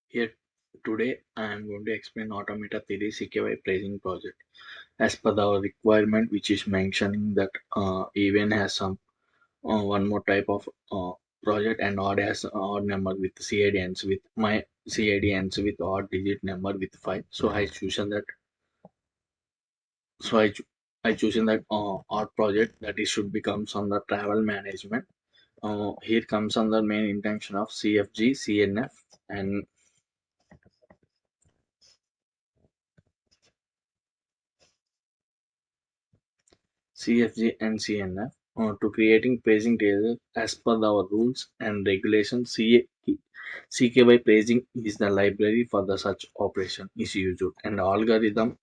Here today I am going to explain Automata theory CKY pricing project. As per the requirement which is mentioning that even has some one more type of project and odd has odd number with CID ends with my CID ends with odd digit number with 5. So I chosen that odd project that it should becomes on the travel management. Here comes on the main intention of CFG, CNF and CFG and CNF to creating paging tables as per our rules and regulations. CKY paging is the library for the such operation is used and algorithm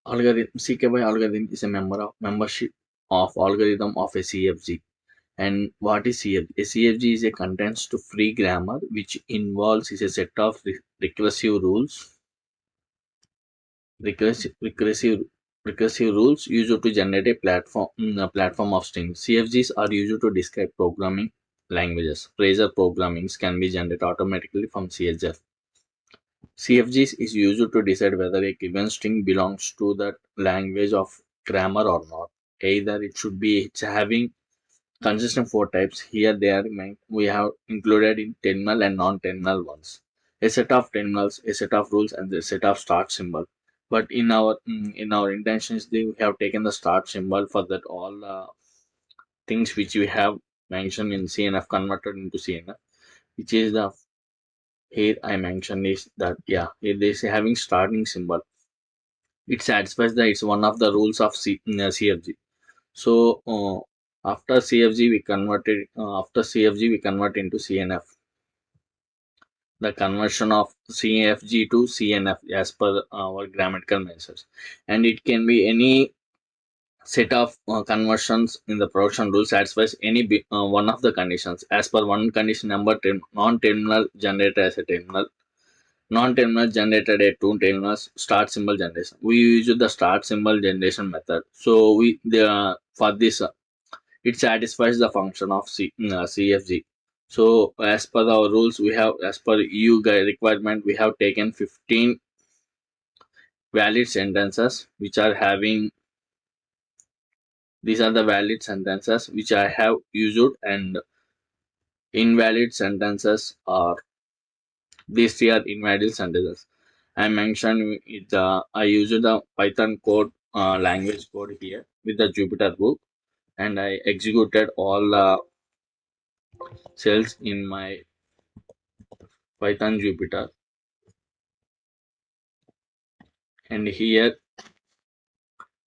CKY algorithm is a membership of algorithm of a CFG. And what is CFG? A CFG is a contents to free grammar which involves is a set of recursive rules recursive, recursive, recursive rules used to generate a platform of strings. CFGs are used to describe programming languages. Phrasal programmings can be generated automatically from CHF. CFGs is used to decide whether a given string belongs to that language of grammar or not. Either it should be it's having consistent four types. Here they are we have included in terminal and non-terminal ones. A set of terminals, a set of rules, and a set of start symbol. But in our intentions, we have taken the start symbol for that all things which we have mentioned in CNF converted into CNF, which is the here I mentioned is that it is having starting symbol. It satisfies that it's one of the rules of CFG. So after CFG we convert into CNF. The conversion of CFG to CNF as per our grammatical measures, and it can be any set of conversions in the production rule satisfies any one of the conditions. As per one condition number, non-terminal generated as a terminal, non-terminal generated a two terminals start symbol generation. We use the start symbol generation method. So for this it satisfies the function of CFG. So as per our rules, we have as per EU requirement, we have taken 15 valid sentences which are having these are the valid sentences which I have used, and invalid sentences are these three are invalid sentences. I mentioned I used the Python code language code here with the Jupyter book, and I executed all the cells in my Python Jupyter, and here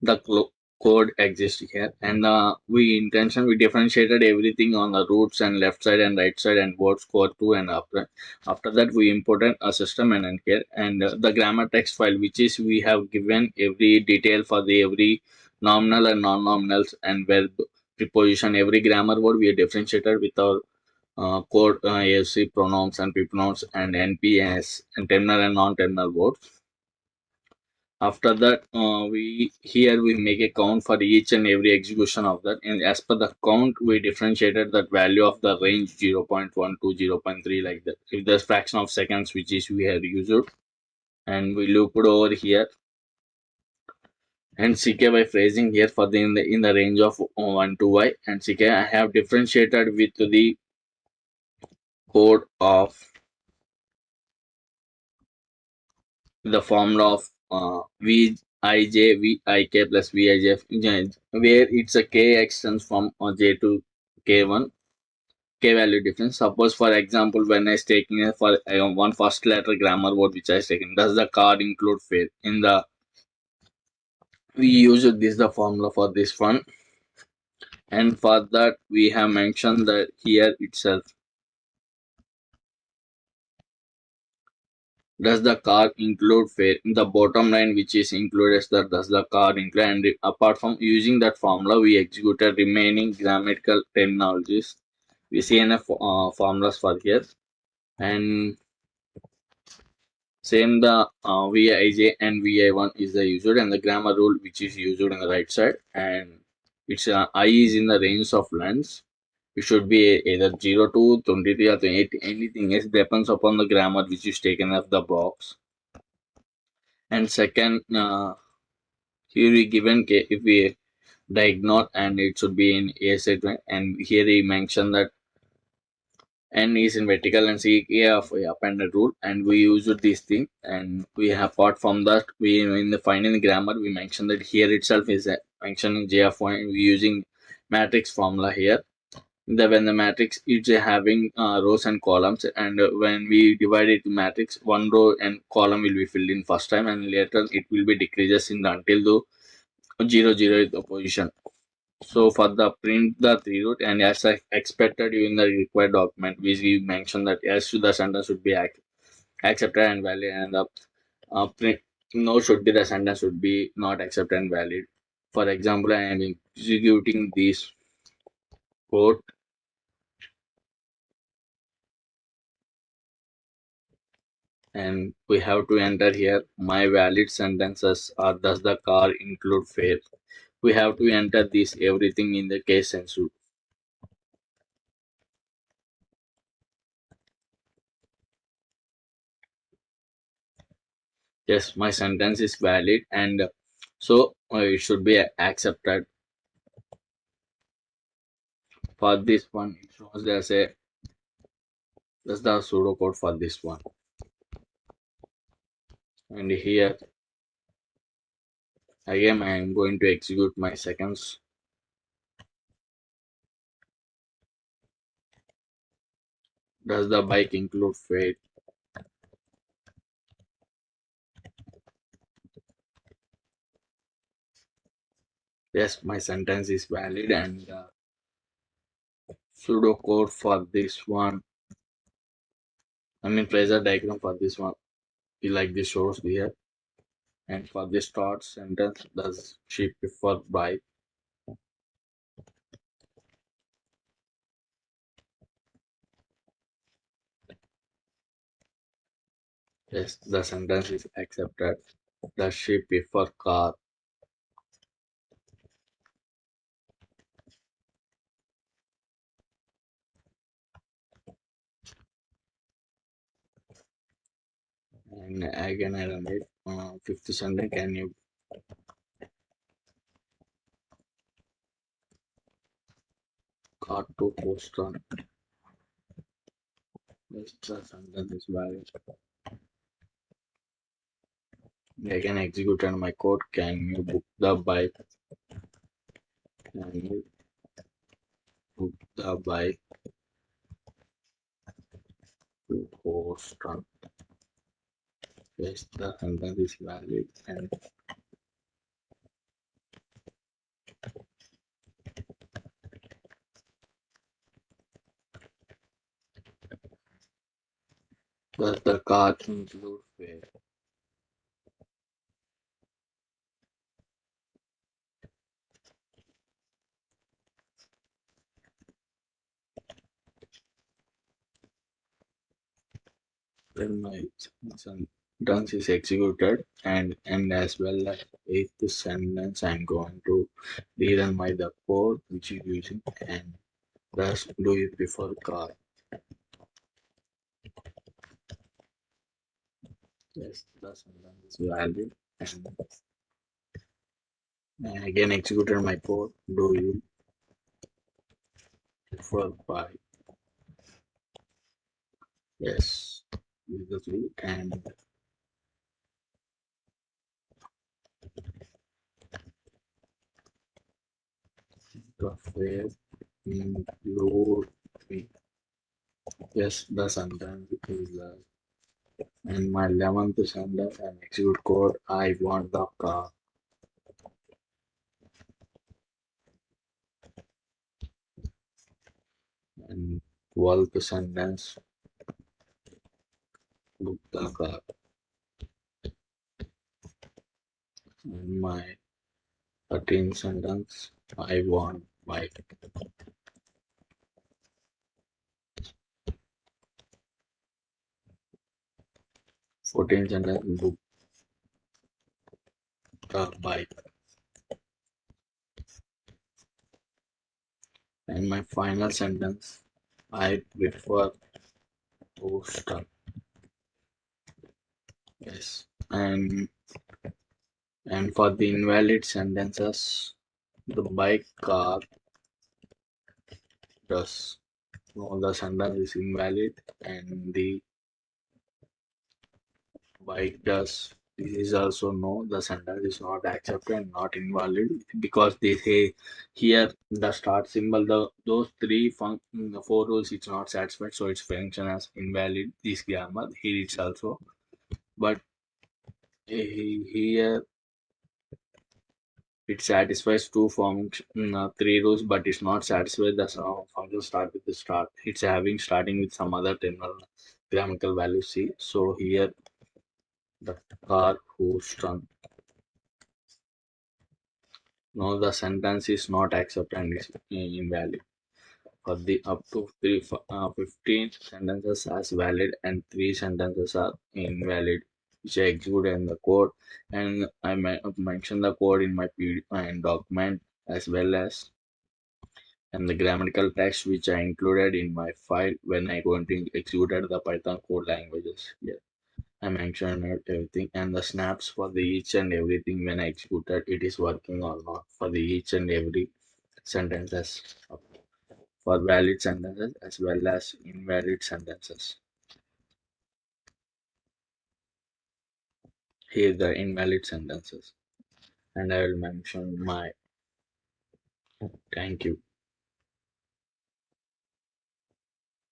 the code exists here. And we differentiated everything on the roots and left side and right side and both score 2 and after that we imported a system and here and the grammar text file which is we have given every detail for the every nominal and non-nominals and verb preposition. Every grammar word we differentiated with our code ASC pronouns and pronouns and NPS and terminal and non-terminal words. After that, we make a count for each and every execution of that, and as per the count, we differentiated that value of the range 0.1 to 0.3 like that. If there's fraction of seconds which is we have used, and we loop it over here, and CK by phrasing here for in the range of 1 to y, and CK I have differentiated with the code of the formula of Vijk plus Vij, where it's a k extends from j to k1 k value difference. Suppose for example when I taking for one first letter grammar word which I taken, does the card include fail? In the we use this the formula for this one, and for that we have mentioned that here itself. Does the card include fare? In the bottom line, which is included, is that does the card include? And apart from using that formula, we executed remaining grammatical terminologies. We see enough formulas for here, and same the Vij and Vi1 is the used, and the grammar rule which is used on the right side, and it's I is in the range of lengths, it should be either 0 to 23 or 28, anything. It depends upon the grammar which is taken of the box. And second, here we given if we diagonal and it should be in A segment, and here he mentioned that n is in vertical and c of appended rule, and we used this thing. And we have, apart from that, we in the finding the grammar we mentioned that here itself is mentioned in j of 1, we using matrix formula here. When the matrix is having rows and columns, and when we divide it in matrix, one row and column will be filled in first time, and later it will be decreases in the until the 0 0 is the position. So for the print the three root, and as I expected in the required document, we mentioned that yes, the sentence should be accepted and valid, and the print no should be the sentence should be not accepted and valid. For example, I am executing this code, and we have to enter here my valid sentences are, does the car include fare. We have to enter this everything in the case sensitive. Yes, my sentence is valid, and so it should be accepted. For this one, it shows there's the pseudocode for this one. And here again I am going to execute my seconds. Does the bike include fare? Yes, my sentence is valid, and pseudocode for this one, I mean phasor diagram for this one is like this shows here. And for the start sentence, does she prefer bike? Yes, the sentence is accepted. Does she prefer car? And again I run it. Fifth sentence, can you car to post on? Yes, the sentence is valid. Again execute on my code. Can you book the bike? Can you book the bike to Boston? Yes, the sentence is valid, and does the car include fare? Then my sentence is executed, and as well as eighth sentence, I'm going to rerun my the code which is using, and thus do you prefer car? Yes, the sentence is valid, and again executed my code. Do you prefer bike? Yes, this is the true, and the fare include me. Yes, the sentence is and my 11th sentence and execute code. I want the car. And 12th sentence, book the car. And my 13th sentence, I want bike. 14th sentence, book the bike. And my Final sentence. I prefer Houston. Yes. And for the invalid sentences, the bike car does. No, the sentence is invalid, and the bike does. This is also no. The sentence is not accepted and not invalid because they say here the start symbol, the those the four rules it's not satisfied, so it's function as invalid. This grammar here it's also, but here it satisfies two three rules, but it's not satisfied the function start with the start. It's having starting with some other terminal grammatical value C. So here the car whose turn. No, the sentence is not accepted and is invalid. For the up to 15 sentences as valid and 3 sentences are invalid, which I execute in the code. And I mention the code in my PDF and document as well as and the grammatical text which I included in my file when I going to executed the Python code languages. Yeah, I mentioned everything and the snaps for the each and everything when I executed it is working or not for the each and every sentences for valid sentences as well as invalid sentences. Here the invalid sentences and I will mention my thank you.